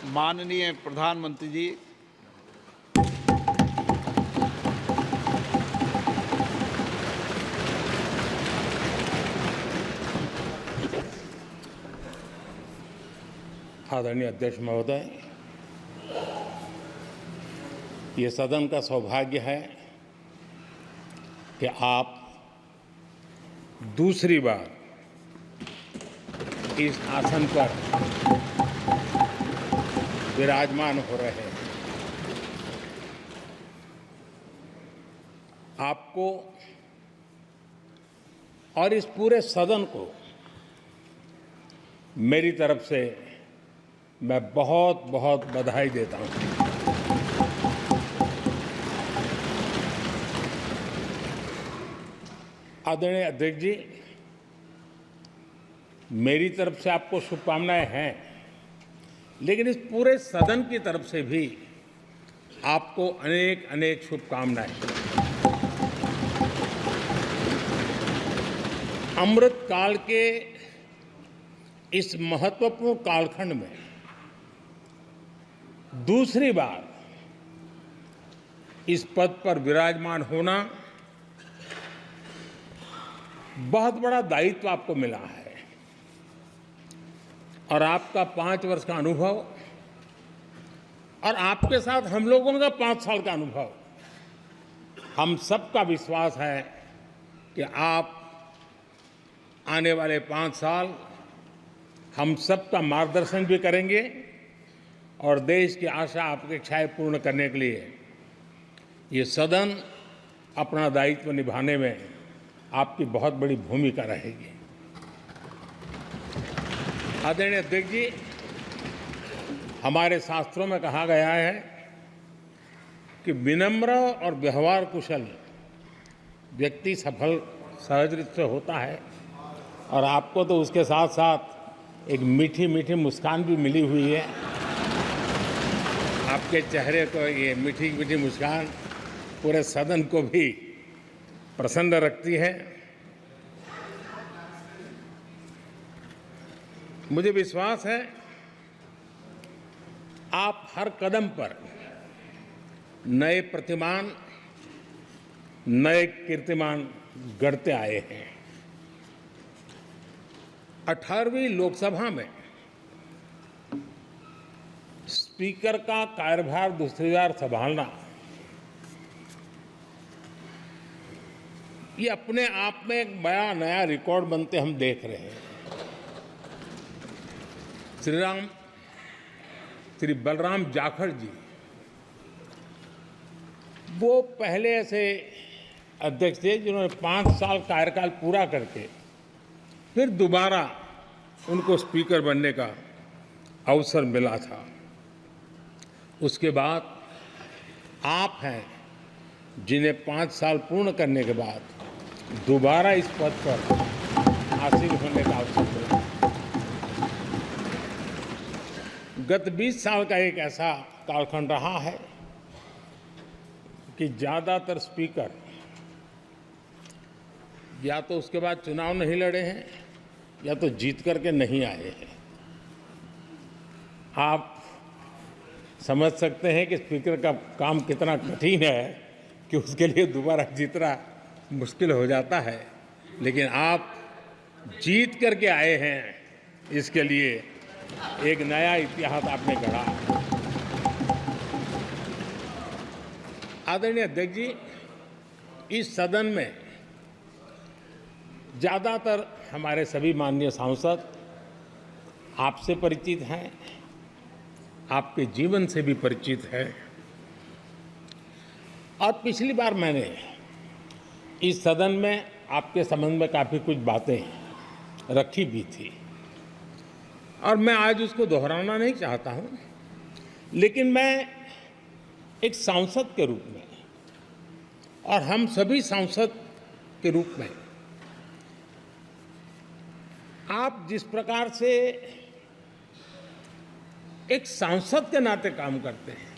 माननीय प्रधानमंत्री जी, आदरणीय अध्यक्ष महोदय, ये सदन का सौभाग्य है कि आप दूसरी बार इस आसन पर विराजमान हो रहे हैं। आपको और इस पूरे सदन को मेरी तरफ से मैं बहुत बहुत बधाई देता हूं। आदरणीय अध्यक्ष जी, मेरी तरफ से आपको शुभकामनाएं हैं, लेकिन इस पूरे सदन की तरफ से भी आपको अनेक अनेक शुभकामनाएं। अमृत काल के इस महत्वपूर्ण कालखंड में दूसरी बार इस पद पर विराजमान होना बहुत बड़ा दायित्व आपको मिला है और आपका 5 वर्ष का अनुभव और आपके साथ हम लोगों का 5 साल का अनुभव, हम सबका विश्वास है कि आप आने वाले 5 साल हम सबका मार्गदर्शन भी करेंगे और देश की आशा अपेक्षाएं पूर्ण करने के लिए ये सदन अपना दायित्व निभाने में आपकी बहुत बड़ी भूमिका रहेगी। आदरणीय अध्यक्ष जी, हमारे शास्त्रों में कहा गया है कि विनम्र और व्यवहार कुशल व्यक्ति सफल सहज रूप से होता है और आपको तो उसके साथ साथ एक मीठी मीठी मुस्कान भी मिली हुई है। आपके चेहरे को ये मीठी मीठी मुस्कान पूरे सदन को भी प्रसन्न रखती है। मुझे विश्वास है आप हर कदम पर नए प्रतिमान, नए कीर्तिमान गढ़ते आए हैं। 18वीं लोकसभा में स्पीकर का कार्यभार दूसरी बार संभालना ये अपने आप में एक बड़ा नया रिकॉर्ड बनते हम देख रहे हैं। श्री बलराम जाखड़ जी वो पहले ऐसे अध्यक्ष थे जिन्होंने 5 साल कार्यकाल पूरा करके फिर दोबारा उनको स्पीकर बनने का अवसर मिला था। उसके बाद आप हैं जिन्हें 5 साल पूर्ण करने के बाद दोबारा इस पद पर आसीन होने का अवसर मिला। गत 20 साल का एक ऐसा कालखंड रहा है कि ज़्यादातर स्पीकर या तो उसके बाद चुनाव नहीं लड़े हैं या तो जीत करके नहीं आए हैं। आप समझ सकते हैं कि स्पीकर का काम कितना कठिन है कि उसके लिए दोबारा जीतना मुश्किल हो जाता है, लेकिन आप जीत करके आए हैं, इसके लिए एक नया इतिहास आपने गढ़ा। आदरणीय अध्यक्ष जी, इस सदन में ज़्यादातर हमारे सभी माननीय सांसद आपसे परिचित हैं, आपके जीवन से भी परिचित है और पिछली बार मैंने इस सदन में आपके संबंध में काफ़ी कुछ बातें रखी भी थी और मैं आज उसको दोहराना नहीं चाहता हूं, लेकिन मैं एक सांसद के रूप में और हम सभी सांसद के रूप में आप जिस प्रकार से एक सांसद के नाते काम करते हैं,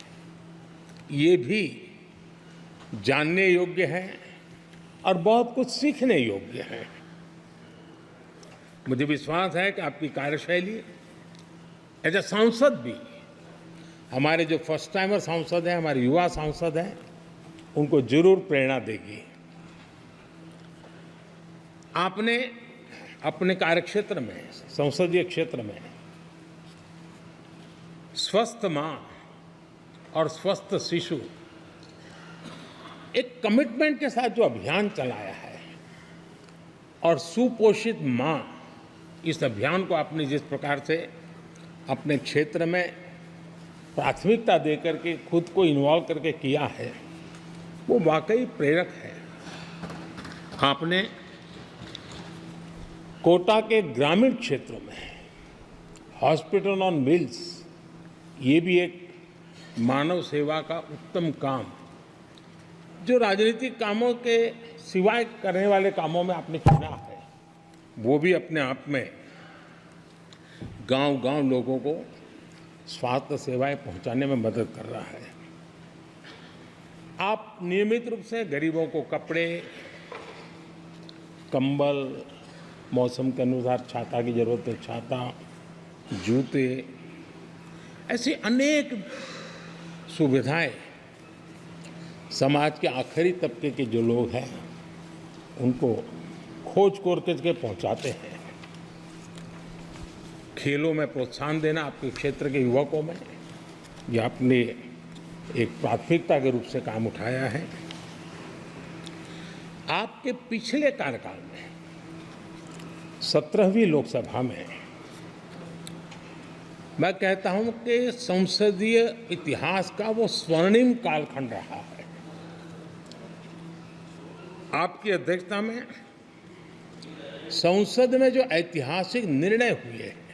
ये भी जानने योग्य है और बहुत कुछ सीखने योग्य है। मुझे विश्वास है कि आपकी कार्यशैली एज ए सांसद भी हमारे जो फर्स्ट टाइमर सांसद हैं, हमारे युवा सांसद हैं, उनको जरूर प्रेरणा देगी। आपने अपने कार्यक्षेत्र में, संसदीय क्षेत्र में स्वस्थ मां और स्वस्थ शिशु एक कमिटमेंट के साथ जो अभियान चलाया है और सुपोषित मां, इस अभियान को आपने जिस प्रकार से अपने क्षेत्र में प्राथमिकता देकर के खुद को इन्वॉल्व करके किया है, वो वाकई प्रेरक है। आपने कोटा के ग्रामीण क्षेत्रों में हॉस्पिटल ऑन व्हील्स, ये भी एक मानव सेवा का उत्तम काम, जो राजनीतिक कामों के सिवाय करने वाले कामों में आपने चुना है, वो भी अपने आप में गांव-गांव लोगों को स्वास्थ्य सेवाएं पहुंचाने में मदद कर रहा है। आप नियमित रूप से गरीबों को कपड़े, कंबल, मौसम के अनुसार छाता की जरूरत है छाता, जूते, ऐसी अनेक सुविधाएं समाज के आखिरी तबके के जो लोग हैं उनको खोज करके पहुंचाते हैं। खेलों में प्रोत्साहन देना आपके क्षेत्र के युवकों में, यह आपने एक प्राथमिकता के रूप से काम उठाया है। आपके पिछले कार्यकाल में 17वीं लोकसभा में मैं कहता हूं कि संसदीय इतिहास का वो स्वर्णिम कालखंड रहा है। आपकी अध्यक्षता में संसद में जो ऐतिहासिक निर्णय हुए हैं,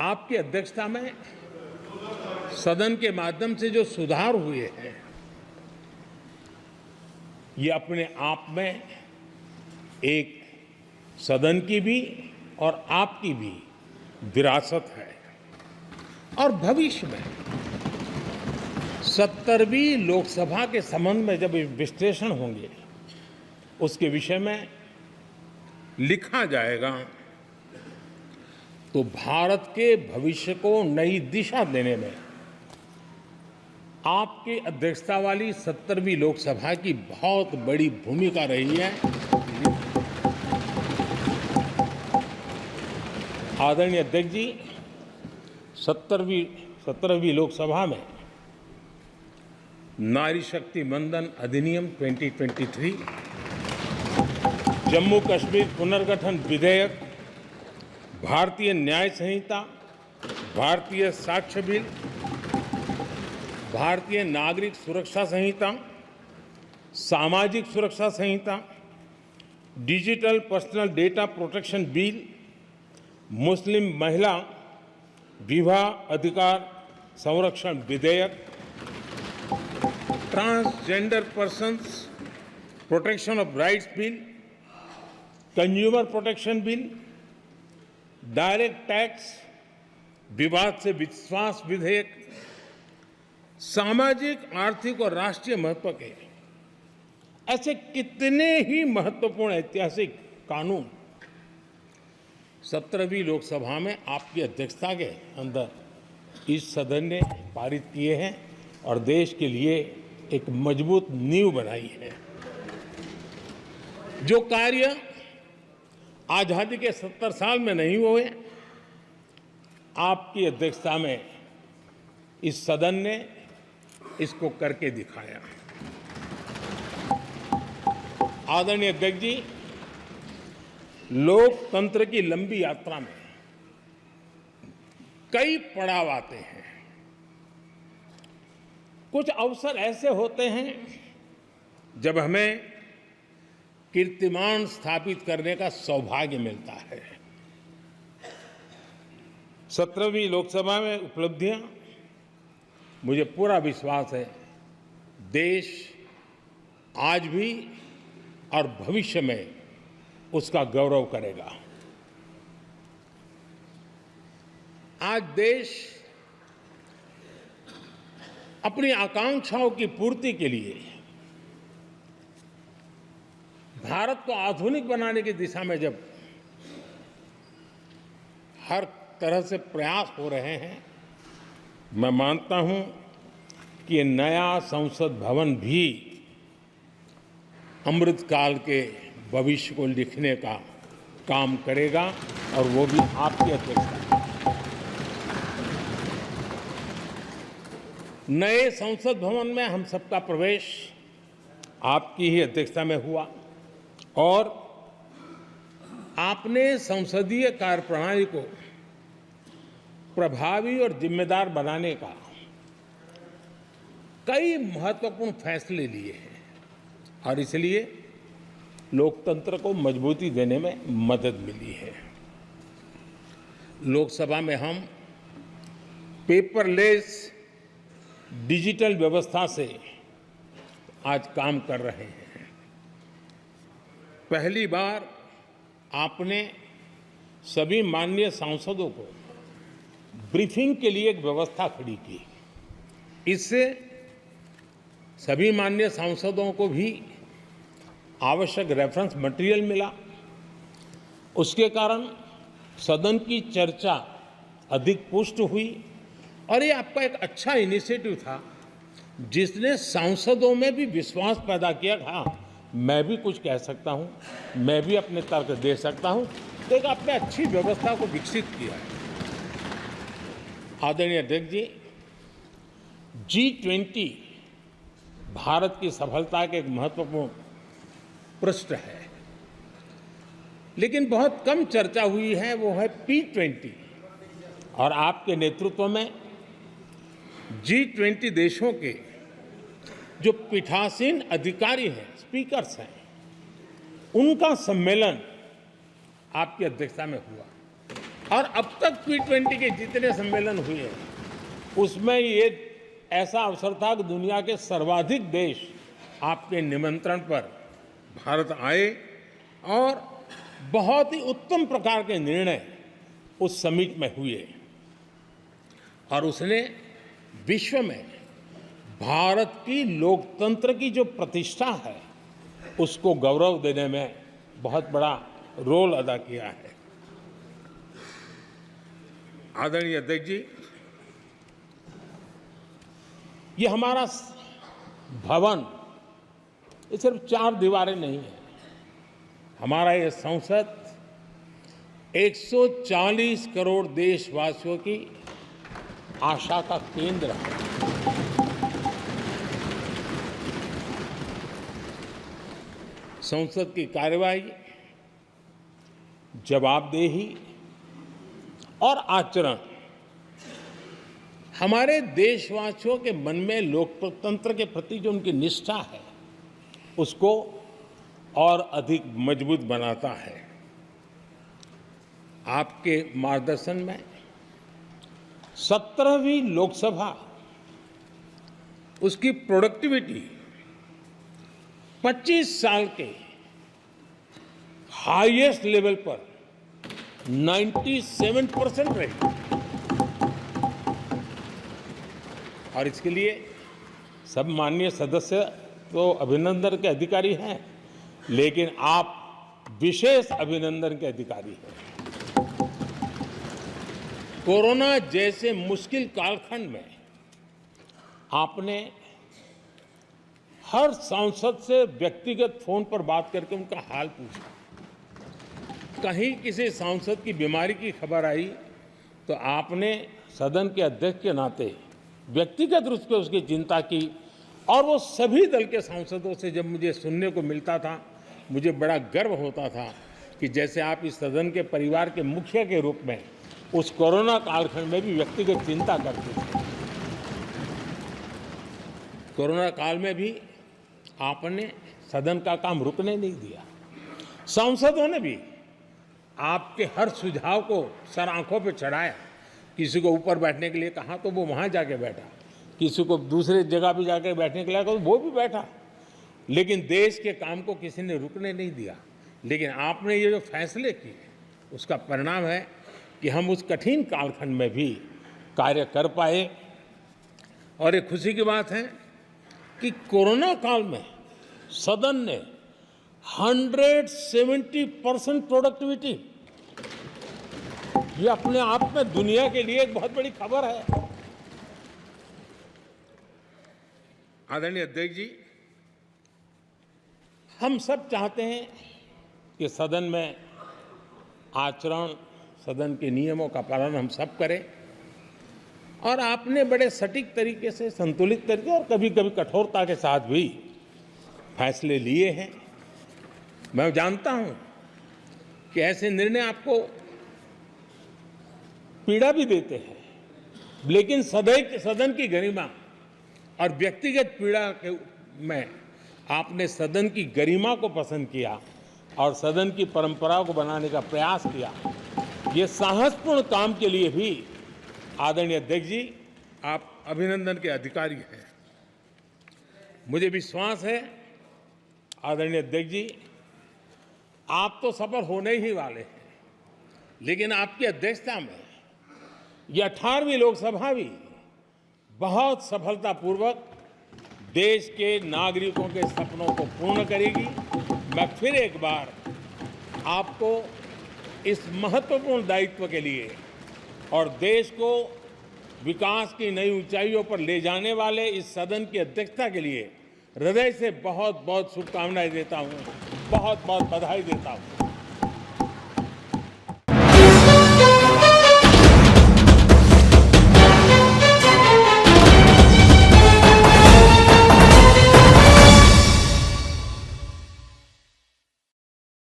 आपकी अध्यक्षता में सदन के माध्यम से जो सुधार हुए हैं, ये अपने आप में एक सदन की भी और आपकी भी विरासत है। और भविष्य में 70वीं लोकसभा के संबंध में जब विश्लेषण होंगे, उसके विषय में लिखा जाएगा, तो भारत के भविष्य को नई दिशा देने में आपकी अध्यक्षता वाली 70वीं लोकसभा की बहुत बड़ी भूमिका रही है। आदरणीय अध्यक्ष जी, 17वीं लोकसभा में नारी शक्ति वंदन अधिनियम 2023, जम्मू कश्मीर पुनर्गठन विधेयक, भारतीय न्याय संहिता, भारतीय साक्ष्य बिल, भारतीय नागरिक सुरक्षा संहिता, सामाजिक सुरक्षा संहिता, digital personal data protection bill, मुस्लिम महिला विवाह अधिकार संरक्षण विधेयक, transgender persons protection of rights bill, consumer protection bill, direct tax विवाद से विश्वास विधेयक, सामाजिक, आर्थिक और राष्ट्रीय महत्व के ऐसे कितने ही महत्वपूर्ण ऐतिहासिक कानून 17वीं लोकसभा में आपकी अध्यक्षता के अंदर इस सदन ने पारित किए हैं और देश के लिए एक मजबूत नींव बनाई है। जो कार्य आजादी के 70 साल में नहीं हुए, आपकी अध्यक्षता में इस सदन ने इसको करके दिखाया। आदरणीय अध्यक्ष जी, लोकतंत्र की लंबी यात्रा में कई पड़ाव आते हैं। कुछ अवसर ऐसे होते हैं जब हमें कीर्तिमान स्थापित करने का सौभाग्य मिलता है। 17वीं लोकसभा में उपलब्धियां, मुझे पूरा विश्वास है देश आज भी और भविष्य में उसका गौरव करेगा। आज देश अपनी आकांक्षाओं की पूर्ति के लिए भारत को आधुनिक बनाने की दिशा में जब हर तरह से प्रयास हो रहे हैं, मैं मानता हूं कि ये नया संसद भवन भी अमृतकाल के भविष्य को लिखने का काम करेगा और वो भी आपकी अध्यक्षता में। नए संसद भवन में हम सबका प्रवेश आपकी ही अध्यक्षता में हुआ और आपने संसदीय कार्यप्रणाली को प्रभावी और जिम्मेदार बनाने का कई महत्वपूर्ण फैसले लिए हैं और इसलिए लोकतंत्र को मजबूती देने में मदद मिली है। लोकसभा में हम पेपरलेस डिजिटल व्यवस्था से आज काम कर रहे हैं। पहली बार आपने सभी माननीय सांसदों को ब्रीफिंग के लिए एक व्यवस्था खड़ी की। इससे सभी माननीय सांसदों को भी आवश्यक रेफरेंस मटेरियल मिला। उसके कारण सदन की चर्चा अधिक पुष्ट हुई और ये आपका एक अच्छा इनिशिएटिव था जिसने सांसदों में भी विश्वास पैदा किया। हाँ, मैं भी कुछ कह सकता हूँ, मैं भी अपने तर्क दे सकता हूँ, तो एक आपने अच्छी व्यवस्था को विकसित किया है। आदरणीय अध्यक्ष जी, G20 भारत की सफलता के एक महत्वपूर्ण पृष्ठ है, लेकिन बहुत कम चर्चा हुई है, वो है P20 और आपके नेतृत्व में G20 देशों के जो पीठासीन अधिकारी हैं, स्पीकर्स हैं, उनका सम्मेलन आपकी अध्यक्षता में हुआ और अब तक P20 के जितने सम्मेलन हुए हैं उसमें ये ऐसा अवसर था कि दुनिया के सर्वाधिक देश आपके निमंत्रण पर भारत आए और बहुत ही उत्तम प्रकार के निर्णय उस समिट में हुए और उसने विश्व में भारत की लोकतंत्र की जो प्रतिष्ठा है उसको गौरव देने में बहुत बड़ा रोल अदा किया है। आदरणीय अध्यक्ष जी, ये हमारा भवन ये सिर्फ 4 दीवारें नहीं है। हमारा ये संसद 140 करोड़ देशवासियों की आशा का केंद्र है। संसद की कार्यवाही, जवाबदेही और आचरण हमारे देशवासियों के मन में लोकतंत्र के प्रति जो उनकी निष्ठा है उसको और अधिक मजबूत बनाता है। आपके मार्गदर्शन में 17वीं लोकसभा उसकी प्रोडक्टिविटी 25 साल के हाईएस्ट लेवल पर 97% रही और इसके लिए सब माननीय सदस्य तो अभिनंदन के अधिकारी हैं, लेकिन आप विशेष अभिनंदन के अधिकारी हैं। कोरोना जैसे मुश्किल कालखंड में आपने हर सांसद से व्यक्तिगत फोन पर बात करके उनका हाल पूछा। कहीं किसी सांसद की बीमारी की खबर आई तो आपने सदन के अध्यक्ष के नाते व्यक्तिगत रूप से उसकी चिंता की और वो सभी दल के सांसदों से जब मुझे सुनने को मिलता था मुझे बड़ा गर्व होता था कि जैसे आप इस सदन के परिवार के मुखिया के रूप में उस कोरोना कालखंड में भी व्यक्तिगत चिंता करते थे। कोरोना काल में भी आपने सदन का काम रुकने नहीं दिया। सांसदों ने भी आपके हर सुझाव को सर आंखों पे चढ़ाया। किसी को ऊपर बैठने के लिए कहा तो वो वहाँ जाके बैठा, किसी को दूसरे जगह पे जाके बैठने के लिए कहा तो वो भी बैठा, लेकिन देश के काम को किसी ने रुकने नहीं दिया। लेकिन आपने ये जो फैसले किए उसका परिणाम है कि हम उस कठिन कालखंड में भी कार्य कर पाए। और एक खुशी की बात है कि कोरोना काल में सदन ने 170% प्रोडक्टिविटी, ये अपने आप में दुनिया के लिए एक बहुत बड़ी खबर है। आदरणीय अध्यक्ष जी, हम सब चाहते हैं कि सदन में आचरण, सदन के नियमों का पालन हम सब करें, और आपने बड़े सटीक तरीके से, संतुलित तरीके और कभी कभी कठोरता के साथ भी फैसले लिए हैं। मैं जानता हूं कि ऐसे निर्णय आपको पीड़ा भी देते हैं, लेकिन सदन की गरिमा और व्यक्तिगत पीड़ा में आपने सदन की गरिमा को पसंद किया और सदन की परंपरा को बनाने का प्रयास किया। ये साहसपूर्ण काम के लिए भी आदरणीय अध्यक्ष जी, आप अभिनंदन के अधिकारी हैं। मुझे विश्वास है आदरणीय अध्यक्ष जी, आप तो सफल होने ही वाले हैं, लेकिन आपकी अध्यक्षता में यह 18वीं लोकसभा भी बहुत सफलतापूर्वक देश के नागरिकों के सपनों को पूर्ण करेगी। मैं फिर एक बार आपको इस महत्वपूर्ण दायित्व के लिए और देश को विकास की नई ऊंचाइयों पर ले जाने वाले इस सदन की अध्यक्षता के लिए हृदय से बहुत बहुत शुभकामनाएं देता हूं, बहुत बहुत बधाई देता हूं।